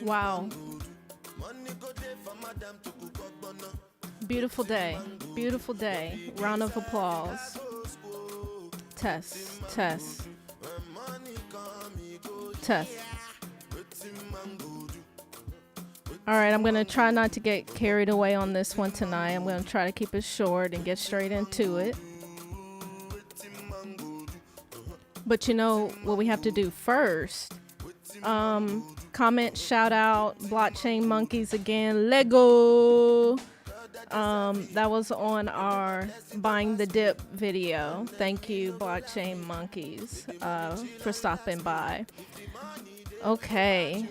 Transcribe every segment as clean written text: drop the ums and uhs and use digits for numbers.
Wow. Beautiful day. Beautiful day. Round of applause. Test. Test. Test. All right, I'm going to try not to get carried away on this one tonight. I'm going to try to keep it short and get straight into it. But you know what we have to do first? Comment, shout out, blockchain monkeys again, Lego. That was on our buying the dip video. Thank you, blockchain monkeys, for stopping by. Okay.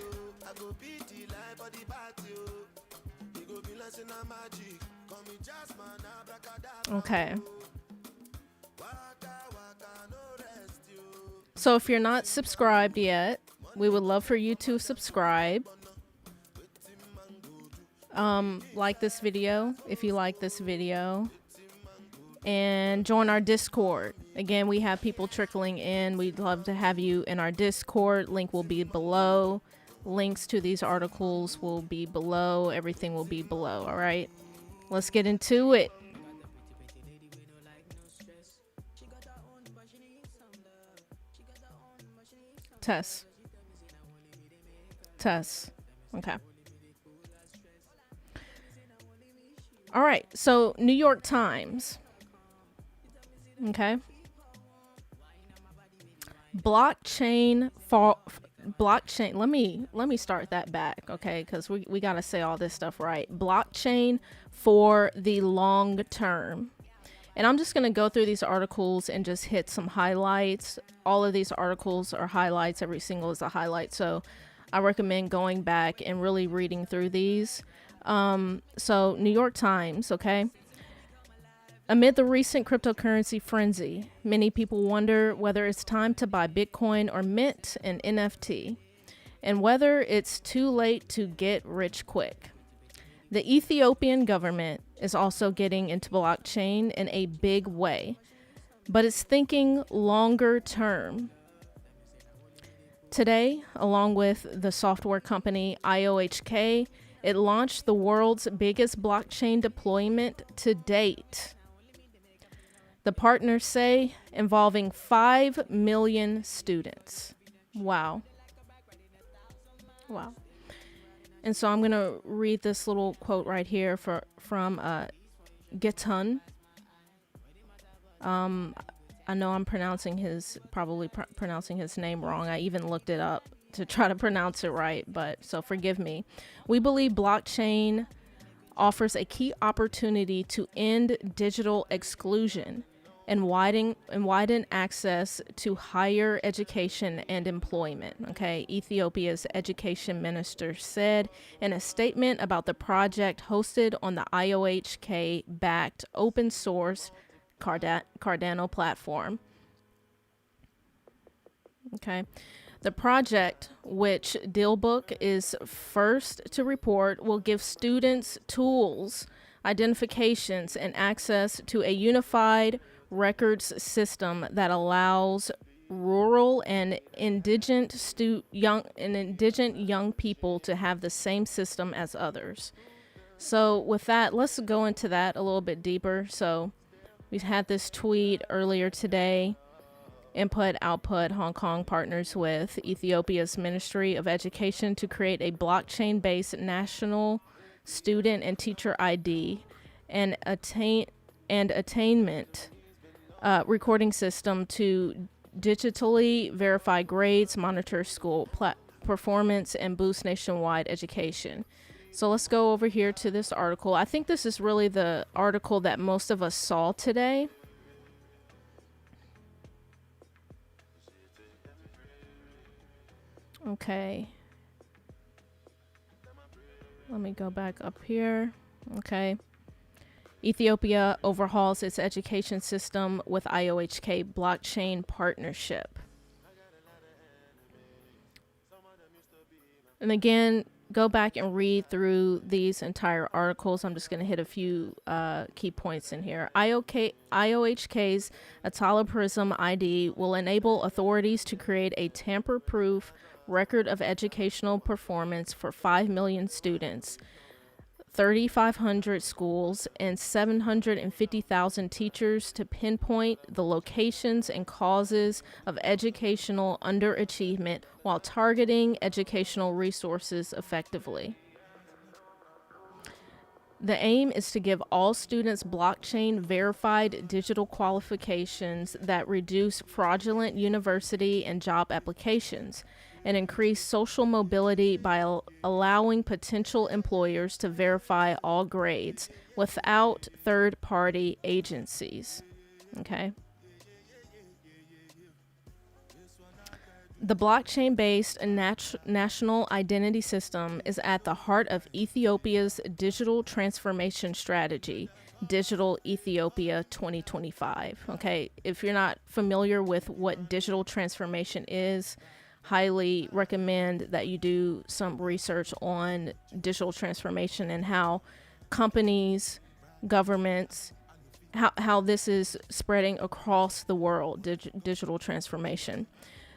Okay. So if you're not subscribed yet, we would love for you to subscribe. Like this video if you like this video, and join our Discord. Again, we have people trickling in. We'd love to have you in our Discord. Link will be below. Links to these articles will be below. Everything will be below. All right, let's get into it. Test. Test. Okay. All right. So New York Times. Okay. Blockchain. Let me start that back. Okay. Because we got to say all this stuff right. Blockchain for the long term. And I'm just going to go through these articles and just hit some highlights. All of these articles are highlights. Every single is a highlight. So I recommend going back and really reading through these. So New York Times, okay. Amid the recent cryptocurrency frenzy, many people wonder whether it's time to buy Bitcoin or mint an NFT, and whether it's too late to get rich quick. The Ethiopian government is also getting into blockchain in a big way, but it's thinking longer term. Today, along with the software company IOHK, it launched the world's biggest blockchain deployment to date. The partners say involving 5 million students. Wow. Wow. And so I'm going to read this little quote right here from Getun. I know I'm pronouncing pronouncing his name wrong. I even looked it up to try to pronounce it right, but so forgive me. We believe blockchain offers a key opportunity to end digital exclusion and widen access to higher education and employment. Okay, Ethiopia's education minister said in a statement about the project hosted on the IOHK-backed open source Cardano platform. Okay. The project, which Dealbook is first to report, will give students tools, identifications, and access to a unified records system that allows rural and indigent young people to have the same system as others. So with that, let's go into that a little bit deeper. So we've had this tweet earlier today. Input, output, Hong Kong partners with Ethiopia's Ministry of Education to create a blockchain-based national student and teacher ID and attainment recording system to digitally verify grades, monitor school performance, and boost nationwide education. So let's go over here to this article. I think this is really the article that most of us saw today. Okay. Let me go back up here. Okay. Ethiopia overhauls its education system with IOHK blockchain partnership. And again, go back and read through these entire articles. I'm just going to hit a few key points in here. IOHK's Atala Prism ID will enable authorities to create a tamper-proof record of educational performance for 5 million students, 3,500 schools, and 750,000 teachers to pinpoint the locations and causes of educational underachievement while targeting educational resources effectively. The aim is to give all students blockchain verified digital qualifications that reduce fraudulent university and job applications and increase social mobility by allowing potential employers to verify all grades without third-party agencies. Okay. The blockchain-based national identity system is at the heart of Ethiopia's digital transformation strategy, Digital Ethiopia 2025. Okay, if you're not familiar with what digital transformation is, highly recommend that you do some research on digital transformation and how companies, governments, how this is spreading across the world, digital transformation.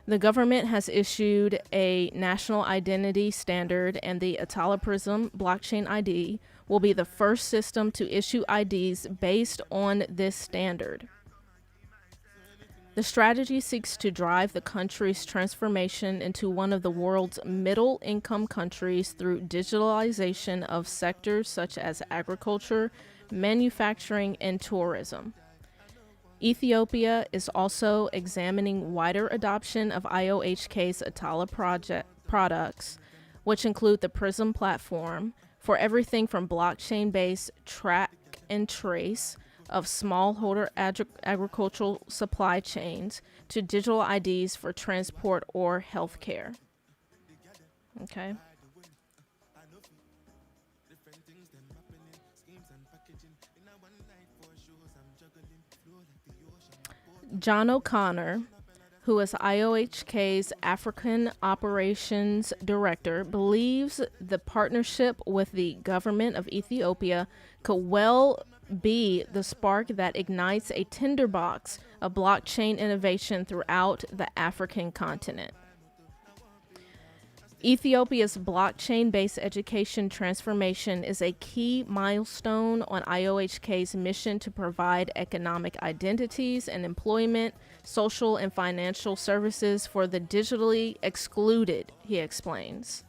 The government has issued a national identity standard, and the Atala Prism blockchain ID will be the first system to issue IDs based on this standard. The strategy seeks to drive the country's transformation into one of the world's middle-income countries through digitalization of sectors such as agriculture, manufacturing, and tourism. Ethiopia is also examining wider adoption of IOHK's Atala products, which include the Prism platform for everything from blockchain-based track and trace of smallholder agricultural supply chains to digital IDs for transport or healthcare. Okay. John O'Connor, who is IOHK's African Operations Director, believes the partnership with the government of Ethiopia could well be the spark that ignites a tinderbox of blockchain innovation throughout the African continent. Ethiopia's blockchain-based education transformation is a key milestone on IOHK's mission to provide economic identities and employment, social and financial services for the digitally excluded, he explains.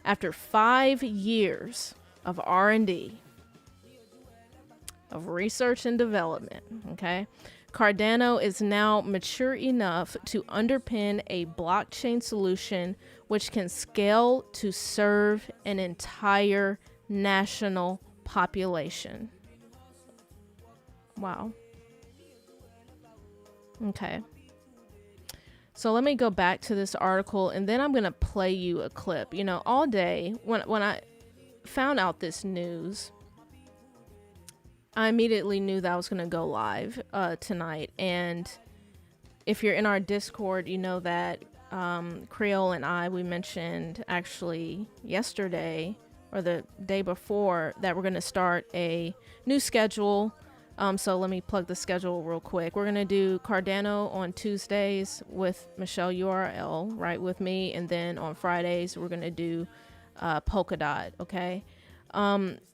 After 5 years of R&D, of research and development, okay, Cardano is now mature enough to underpin a blockchain solution which can scale to serve an entire national population. Wow. Okay. So let me go back to this article, and then I'm going to play you a clip. You know, all day when I found out this news, I immediately knew that I was going to go live tonight. And if you're in our Discord, you know that Creole and I, we mentioned actually yesterday or the day before that we're going to start a new schedule. So let me plug the schedule real quick. We're going to do Cardano on Tuesdays with Michelle URL, right, with me. And then on Fridays, we're going to do Polkadot, okay?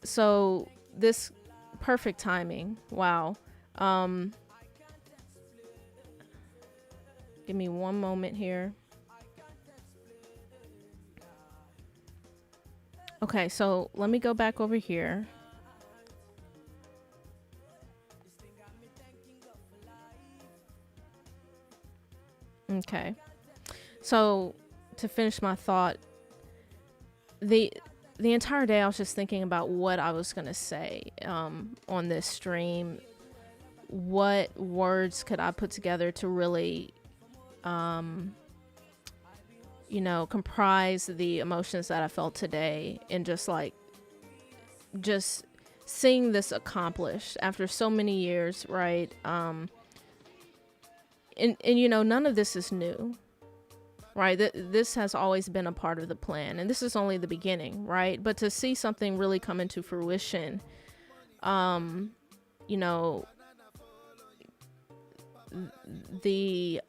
So this... perfect timing. Wow. Give me one moment here. Okay, so let me go back over here. Okay. So to finish my thought, the entire day I was just thinking about what I was going to say on this stream. What words could I put together to really, you know, comprise the emotions that I felt today, and just seeing this accomplished after so many years, right? And you know, none of this is new. right? This has always been a part of the plan, and this is only the beginning, right? But to see something really come into fruition, you know, the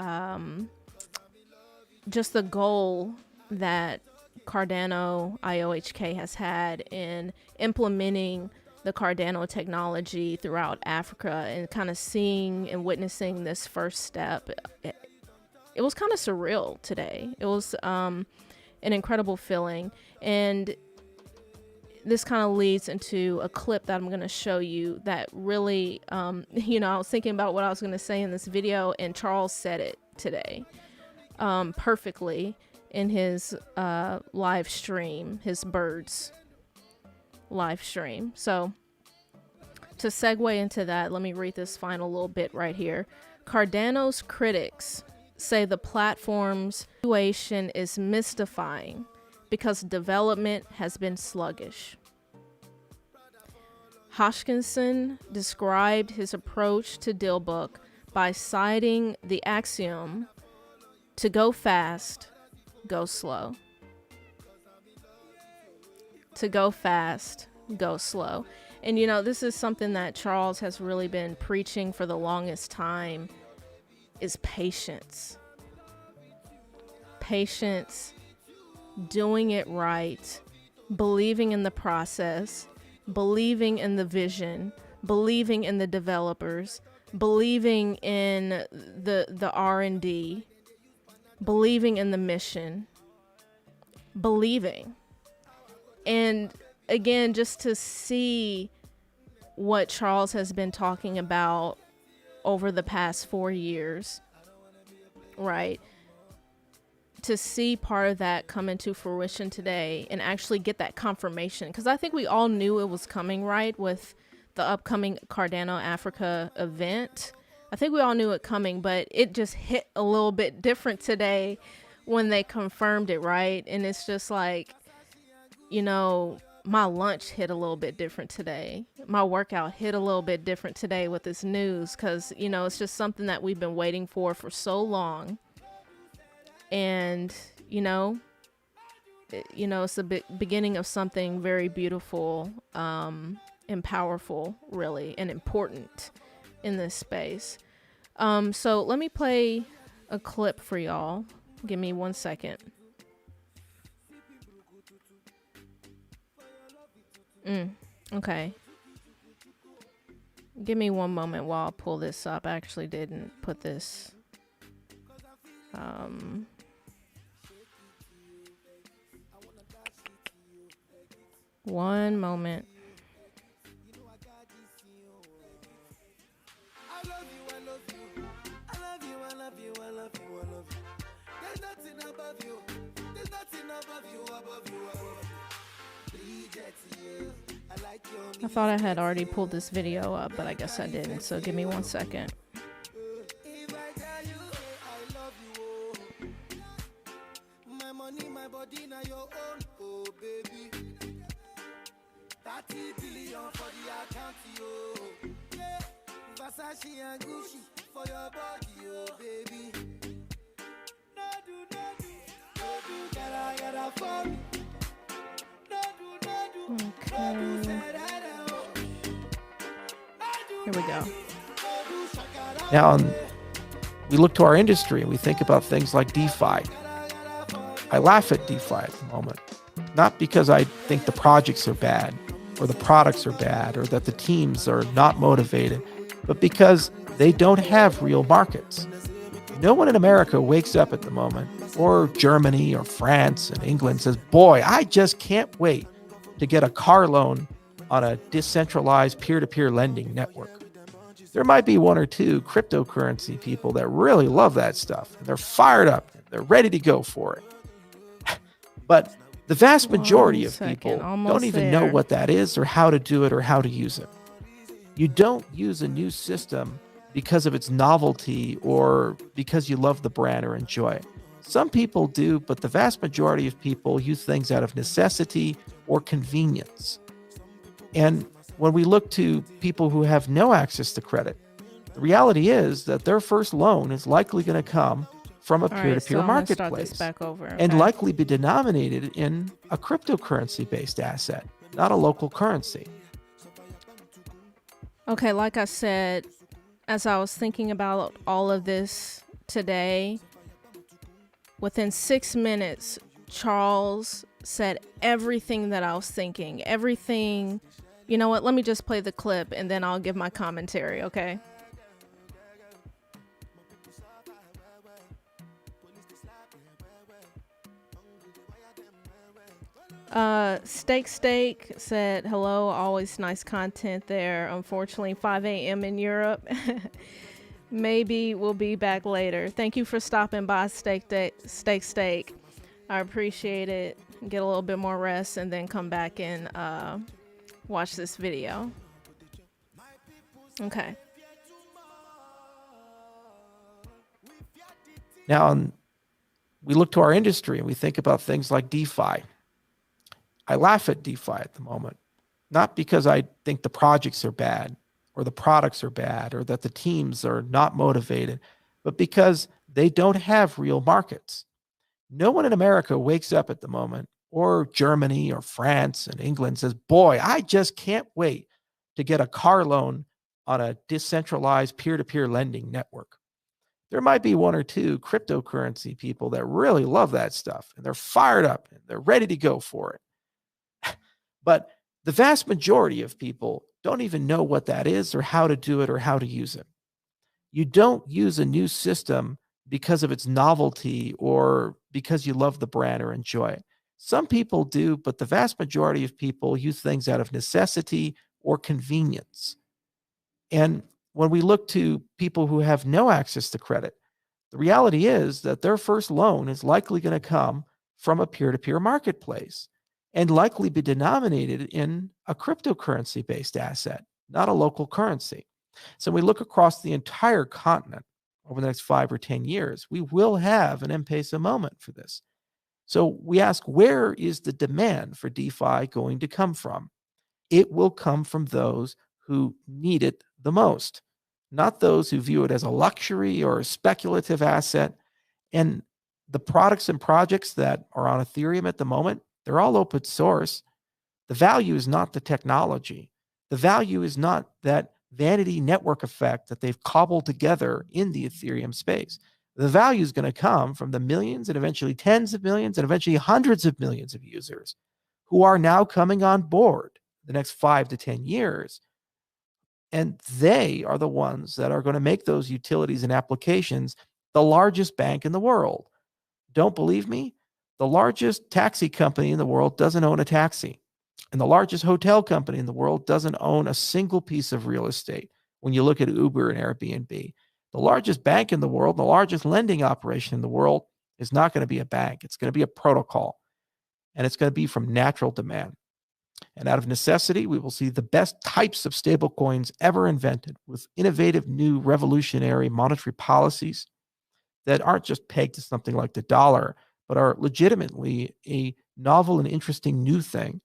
just the goal that Cardano IOHK has had in implementing the Cardano technology throughout Africa, and kind of seeing and witnessing this first step, it was kind of surreal today. It was an incredible feeling. And this kind of leads into a clip that I'm going to show you that really, you know, I was thinking about what I was going to say in this video, and Charles said it today perfectly in his live stream, his birds live stream. So to segue into that, let me read this final little bit right here. Cardano's critics say the platform's situation is mystifying because development has been sluggish. Hodgkinson described his approach to Dealbook by citing the axiom, to go fast, go slow. To go fast, go slow. And you know, this is something that Charles has really been preaching for the longest time, is patience. Patience, doing it right, believing in the process, believing in the vision, believing in the developers, believing in the R&D, believing in the mission, believing. And again, just to see what Charles has been talking about over the past 4 years, right? To see part of that come into fruition today and actually get that confirmation. Because I think we all knew it was coming, right? With the upcoming Cardano Africa event. I think we all knew it coming, but it just hit a little bit different today when they confirmed it, right? And it's just like, you know, my lunch hit a little bit different today. My workout hit a little bit different today with this news, because, you know, it's just something that we've been waiting for so long. And, you know, it's the beginning of something very beautiful and powerful, really, and important in this space. So let me play a clip for y'all. Give me 1 second. Okay. Give me one moment while I pull this up. I actually didn't put this. One moment. I thought I had already pulled this video up, but I guess I didn't. So give me 1 second. Okay. Here we go. Now, we look to our industry and we think about things like DeFi. I laugh at DeFi at the moment, not because I think the projects are bad or the products are bad or that the teams are not motivated, but because they don't have real markets. No one in America wakes up at the moment, or Germany or France and England says, boy, I just can't wait to get a car loan on a decentralized peer-to-peer lending network. There might be one or two cryptocurrency people that really love that stuff. They're fired up. They're ready to go for it. But the vast majority of people don't even know what that is or how to do it or how to use it. You don't use a new system because of its novelty or because you love the brand or enjoy it. Some people do, but the vast majority of people use things out of necessity or convenience. And when we look to people who have no access to credit, the reality is that their first loan is likely going to come from a All right, so peer-to-peer I'm gonna start this marketplace back over. and okay? likely be denominated in a cryptocurrency-based asset, not a local currency. Okay, like I said, as I was thinking about all of this today, within 6 minutes, Charles said everything that I was thinking. Everything. You know what? Let me just play the clip and then I'll give my commentary, okay? Steak said, hello, always nice content there. Unfortunately, 5 a.m. in Europe. Maybe we'll be back later. Thank you for stopping by, Steak. I appreciate it. Get a little bit more rest and then come back and watch this video. Okay. Now, we look to our industry and we think about things like DeFi. I laugh at DeFi at the moment, not because I think the projects are bad or the products are bad or that the teams are not motivated, but because they don't have real markets. No one in America wakes up at the moment, or Germany or France and England says, boy, I just can't wait to get a car loan on a decentralized peer-to-peer lending network. There might be one or two cryptocurrency people that really love that stuff and they're fired up and they're ready to go for it. But the vast majority of people don't even know what that is or how to do it or how to use it. You don't use a new system because of its novelty or because you love the brand or enjoy it. Some people do, but the vast majority of people use things out of necessity or convenience. And when we look to people who have no access to credit, the reality is that their first loan is likely going to come from a peer-to-peer marketplace and likely be denominated in a cryptocurrency-based asset, not a local currency. So when we look across the entire continent over the next 5 or 10 years, we will have an M-Pesa moment for this. So we ask, where is the demand for DeFi going to come from? It will come from those who need it the most, not those who view it as a luxury or a speculative asset. And the products and projects that are on Ethereum at the moment, they're all open source. The value is not the technology. The value is not that vanity network effect that they've cobbled together in the Ethereum space. The value is going to come from the millions and eventually tens of millions and eventually hundreds of millions of users who are now coming on board the next 5 to 10 years. And they are the ones that are going to make those utilities and applications the largest bank in the world. Don't believe me? The largest taxi company in the world doesn't own a taxi. And the largest hotel company in the world doesn't own a single piece of real estate. When you look at Uber and Airbnb, the largest bank in the world, the largest lending operation in the world is not going to be a bank. It's going to be a protocol. And it's going to be from natural demand. And out of necessity, we will see the best types of stablecoins ever invented with innovative new revolutionary monetary policies that aren't just pegged to something like the dollar, but are legitimately a novel and interesting new thing.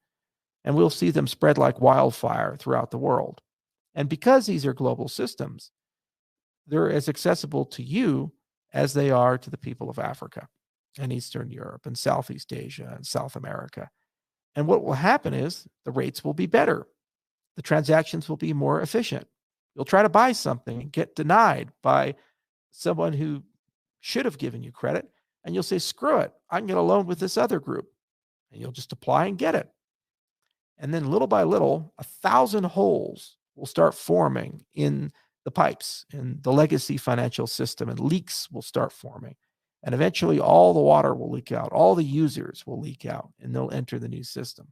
And we'll see them spread like wildfire throughout the world. And because these are global systems, they're as accessible to you as they are to the people of Africa and Eastern Europe and Southeast Asia and South America. And what will happen is the rates will be better. The transactions will be more efficient. You'll try to buy something and get denied by someone who should have given you credit. And you'll say, screw it, I can get a loan with this other group. And you'll just apply and get it. And then little by little, 1,000 holes will start forming in the pipes in the legacy financial system, and leaks will start forming. And eventually all the water will leak out. All the users will leak out and they'll enter the new system.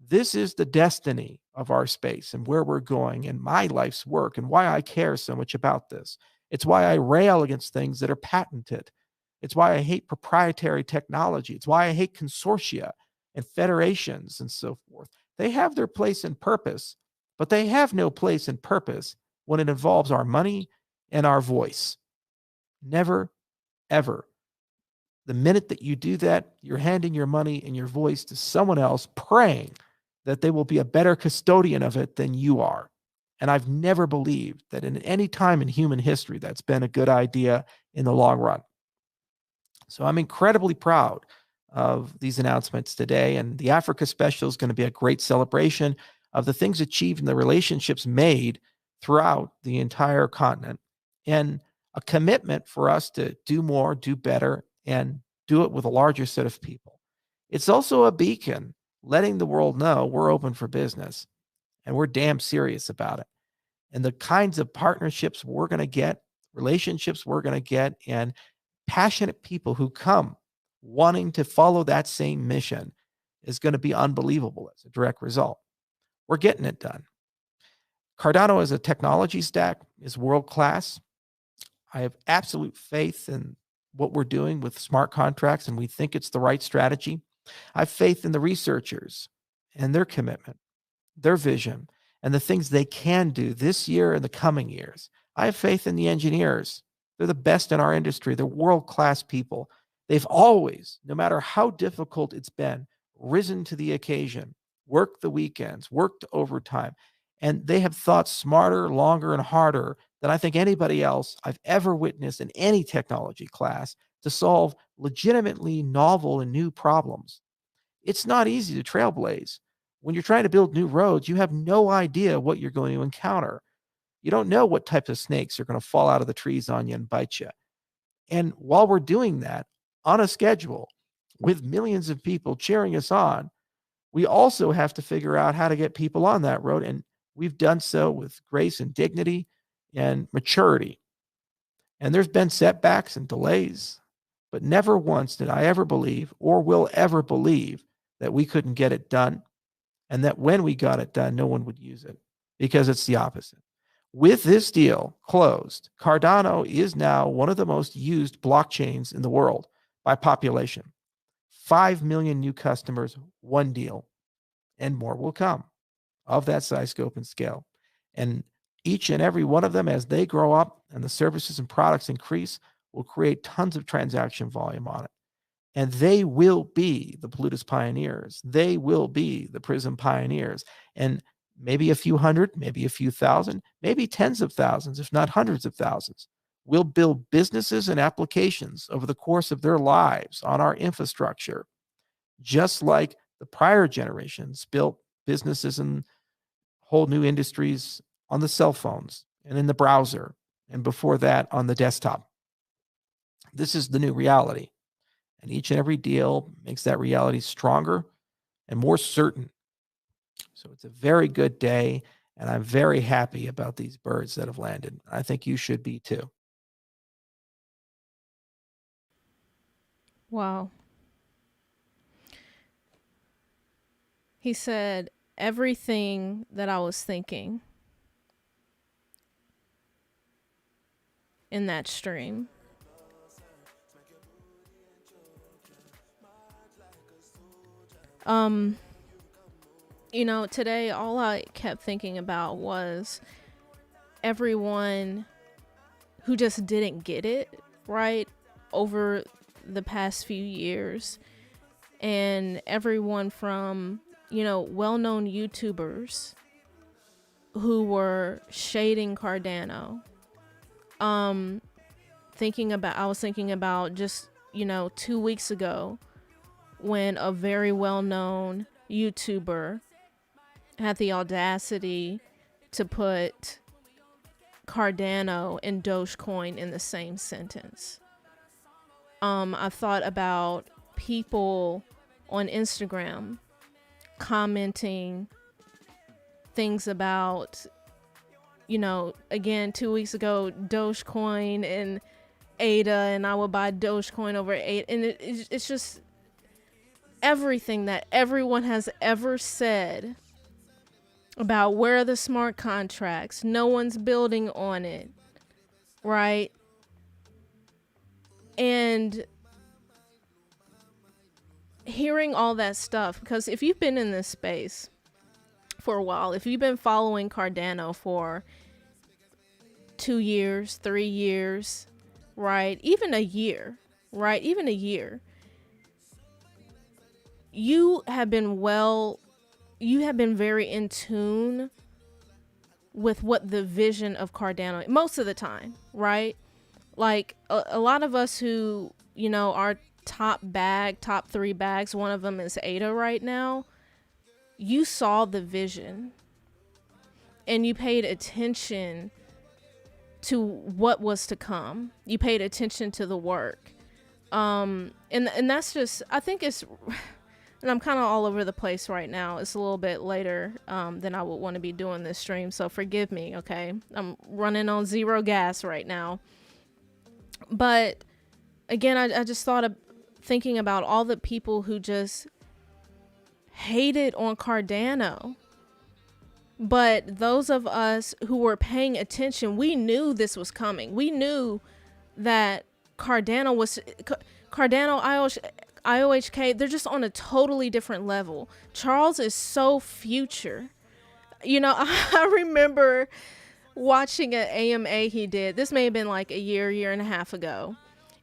This is the destiny of our space and where we're going and my life's work and why I care so much about this. It's why I rail against things that are patented. It's why I hate proprietary technology. It's why I hate consortia and federations and so forth. They have their place and purpose, but they have no place and purpose when it involves our money and our voice. Never, ever. The minute that you do that, you're handing your money and your voice to someone else, praying that they will be a better custodian of it than you are. And I've never believed that in any time in human history that's been a good idea in the long run. So I'm incredibly proud of these announcements today. And the Africa special is going to be a great celebration of the things achieved and the relationships made throughout the entire continent, and a commitment for us to do more, do better, and do it with a larger set of people. It's also a beacon letting the world know we're open for business and we're damn serious about it. And the kinds of partnerships we're going to get, relationships we're going to get, and passionate people who come wanting to follow that same mission is going to be unbelievable as a direct result. We're getting it done. Cardano as a technology stack is world-class. I have absolute faith in what we're doing with smart contracts, and we think it's the right strategy. I have faith in the researchers and their commitment, their vision, and the things they can do this year and the coming years. I have faith in the engineers. They're the best in our industry. They're world-class people. They've always, no matter how difficult it's been, risen to the occasion, worked the weekends, worked overtime, and they have thought smarter, longer, and harder than I think anybody else I've ever witnessed in any technology class to solve legitimately novel and new problems. It's not easy to trailblaze. When you're trying to build new roads, you have no idea what you're going to encounter. You don't know what types of snakes are going to fall out of the trees on you and bite you. And while we're doing that on a schedule with millions of people cheering us on, we also have to figure out how to get people on that road. And we've done so with grace and dignity and maturity. And there's been setbacks and delays, but never once did I ever believe or will ever believe that we couldn't get it done, and that when we got it done, no one would use it, because it's the opposite. With this deal closed, Cardano is now one of the most used blockchains in the world by population. 5 million new customers, one deal, and more will come of that size, scope, and scale. And each and every one of them, as they grow up and the services and products increase, will create tons of transaction volume on it. And they will be the Plutus pioneers. They will be the Prism pioneers. And maybe a few hundred, maybe a few thousand, maybe tens of thousands, if not hundreds of thousands, will build businesses and applications over the course of their lives on our infrastructure, just like the prior generations built businesses and whole new industries on the cell phones and in the browser, and before that on the desktop. This is the new reality. And each and every deal makes that reality stronger and more certain. So it's a very good day, and I'm very happy about these birds that have landed. I think you should be too. Wow. He said everything that I was thinking in that stream. Today all I kept thinking about was everyone who just didn't get it right over the past few years, and everyone from, well-known YouTubers who were shading Cardano. I was thinking about just, 2 weeks ago when a very well-known YouTuber had the audacity to put Cardano and Dogecoin in the same sentence. I thought about people on Instagram commenting things about, again, 2 weeks ago, Dogecoin and ADA, and I would buy Dogecoin over ADA. And it's just everything that everyone has ever said about where are the smart contracts. No one's building on it, right? And hearing all that stuff, because if you've been in this space for a while, if you've been following Cardano for 2 years, 3 years, right? Even a year, you have been very in tune with what the vision of Cardano most of the time, right? Like a lot of us who you know, our top 3 bags, one of them is ADA right now. You saw the vision and you paid attention to what was to come. You paid attention to the work. And that's just, I think it's, and I'm kind of all over the place right now. It's a little bit later than I would want to be doing this stream, so forgive me, okay? I'm running on 0 gas right now. But again, I just thought of thinking about all the people who just hated on Cardano. But those of us who were paying attention, we knew this was coming. We knew that Cardano, IOHK, they're just on a totally different level. Charles is so future. You know, I remember watching an AMA he did. This may have been like a year and a half ago.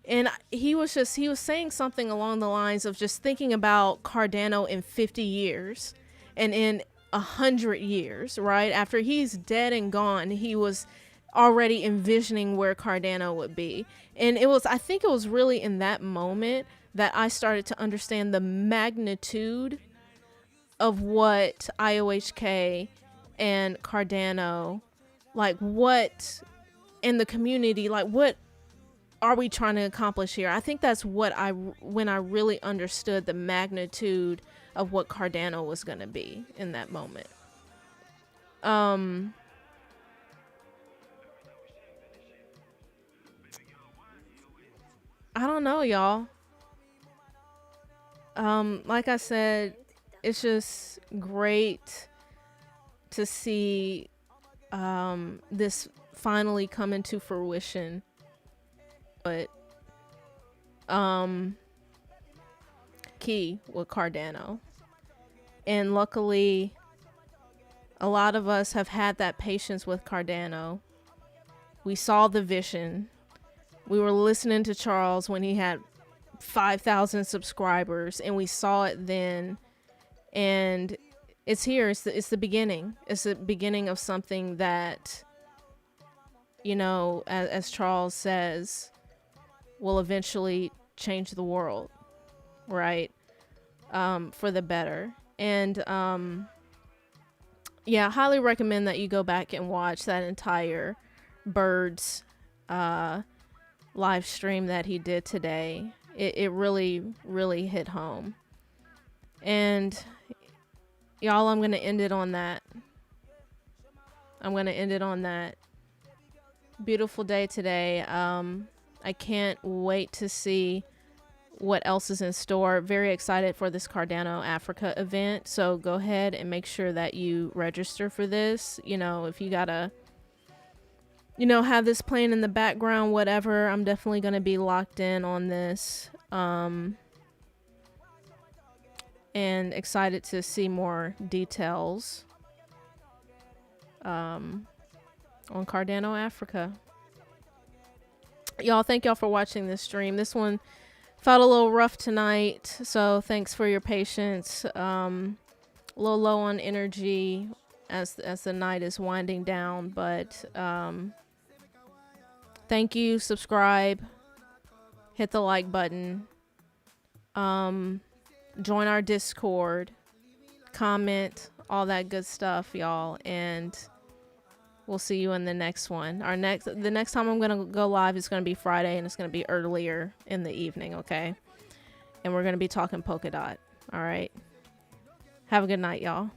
And he was saying something along the lines of just thinking about Cardano in 50 years and in 100 years, right? After he's dead and gone, he was already envisioning where Cardano would be. And I think it was really in that moment that I started to understand the magnitude of what IOHK and Cardano, like what in the community, like what are we trying to accomplish here? I think that's when I really understood the magnitude of what Cardano was going to be in that moment. I don't know, y'all. Like I said, it's just great to see this finally come into fruition. But key with Cardano. And luckily, a lot of us have had that patience with Cardano. We saw the vision. We were listening to Charles when he had 5,000 subscribers, and we saw it then. And it's here. It's the beginning. It's the beginning of something that, you know, as Charles says, will eventually change the world, right? For the better. And yeah, I highly recommend that you go back and watch that entire Birds live stream that he did today. It really, really hit home. And y'all, I'm going to end it on that. Beautiful day today. I can't wait to see what else is in store. Very excited for this Cardano Africa event. So go ahead and make sure that you register for this. You know, if you gotta, you know, have this playing in the background, whatever, I'm definitely going to be locked in on this. And excited to see more details on Cardano Africa. Y'all, thank y'all for watching this stream. This one felt a little rough tonight, so thanks for your patience. A little low on energy as the night is winding down, but thank you. Subscribe, hit the like button, join our Discord, comment, all that good stuff, y'all, and we'll see you in the next one. The next time I'm gonna go live is gonna be Friday, and it's gonna be earlier in the evening, okay? And we're gonna be talking Polkadot. All right. Have a good night, y'all.